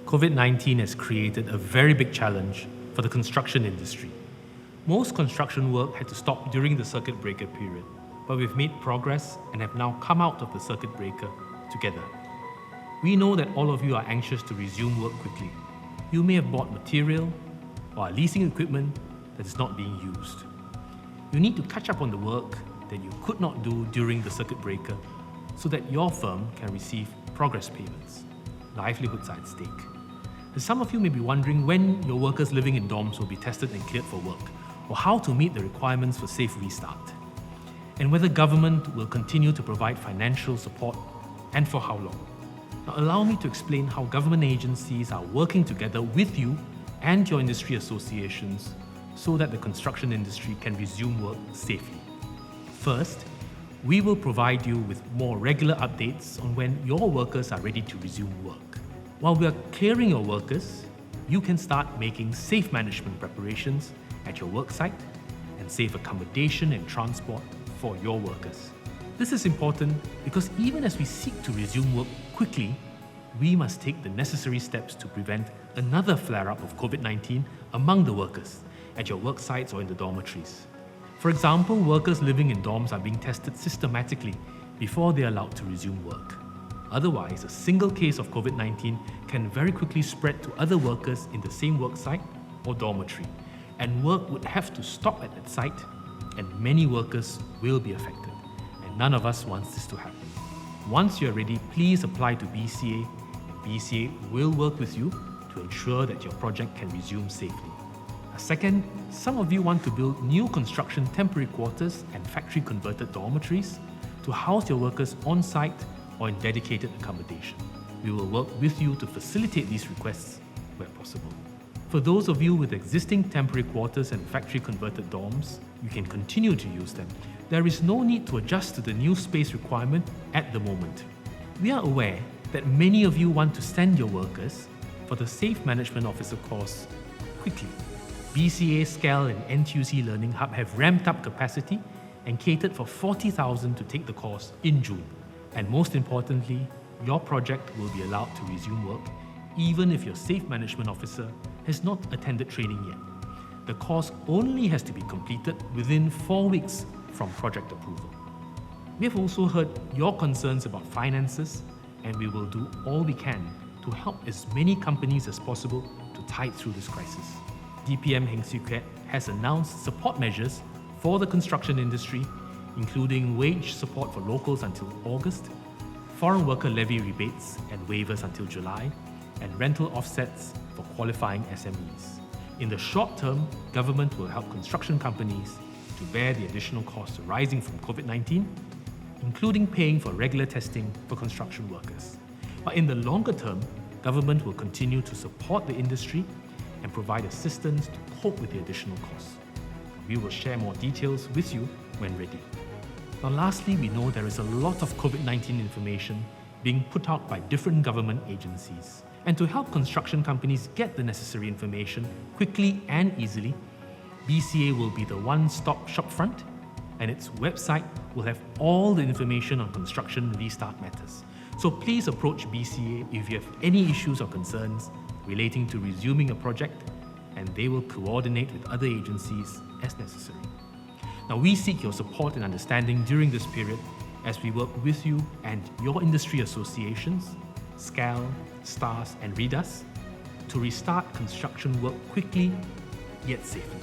COVID-19 has created a very big challenge for the construction industry. Most construction work had to stop during the circuit breaker period, but we've made progress and have now come out of the circuit breaker together. We know that all of you are anxious to resume work quickly. You may have bought material or are leasing equipment that is not being used. You need to catch up on the work that you could not do during the circuit breaker so that your firm can receive progress payments. Livelihoods are at stake. And some of you may be wondering when your workers living in dorms will be tested and cleared for work, or how to meet the requirements for safe restart, and whether government will continue to provide financial support and for how long. Now, allow me to explain how government agencies are working together with you and your industry associations so that the construction industry can resume work safely. First, we will provide you with more regular updates on when your workers are ready to resume work. While we are clearing your workers, you can start making safe management preparations at your worksite and save accommodation and transport for your workers. This is important because even as we seek to resume work quickly, we must take the necessary steps to prevent another flare-up of COVID-19 among the workers at your worksites or in the dormitories. For example, workers living in dorms are being tested systematically before they are allowed to resume work. Otherwise, a single case of COVID-19 can very quickly spread to other workers in the same worksite or dormitory, and work would have to stop at that site, and many workers will be affected, and none of us wants this to happen. Once you're ready, please apply to BCA, and BCA will work with you to ensure that your project can resume safely. Second, some of you want to build new construction temporary quarters and factory-converted dormitories to house your workers on-site or in dedicated accommodation. We will work with you to facilitate these requests where possible. For those of you with existing temporary quarters and factory-converted dorms, you can continue to use them. There is no need to adjust to the new space requirement at the moment. We are aware that many of you want to send your workers for the Safe Management Officer course quickly. BCA, SCAL and NTUC Learning Hub have ramped up capacity and catered for 40,000 to take the course in June. And most importantly, your project will be allowed to resume work even if your Safe Management Officer has not attended training yet. The course only has to be completed within 4 weeks from project approval. We have also heard your concerns about finances, and we will do all we can to help as many companies as possible to tide through this crisis. DPM Heng Swee Keat has announced support measures for the construction industry, including wage support for locals until August, foreign worker levy rebates and waivers until July, and rental offsets for qualifying SMEs. In the short term, government will help construction companies to bear the additional costs arising from COVID-19, including paying for regular testing for construction workers. But in the longer term, government will continue to support the industry and provide assistance to cope with the additional costs. We will share more details with you when ready. Now lastly, we know there is a lot of COVID-19 information being put out by different government agencies. And to help construction companies get the necessary information quickly and easily, BCA will be the one-stop shop front, and its website will have all the information on construction restart matters. So please approach BCA if you have any issues or concerns relating to resuming a project, and they will coordinate with other agencies as necessary. Now, we seek your support and understanding during this period as we work with you and your industry associations, SCAL, STARS and REDAS, to restart construction work quickly yet safely.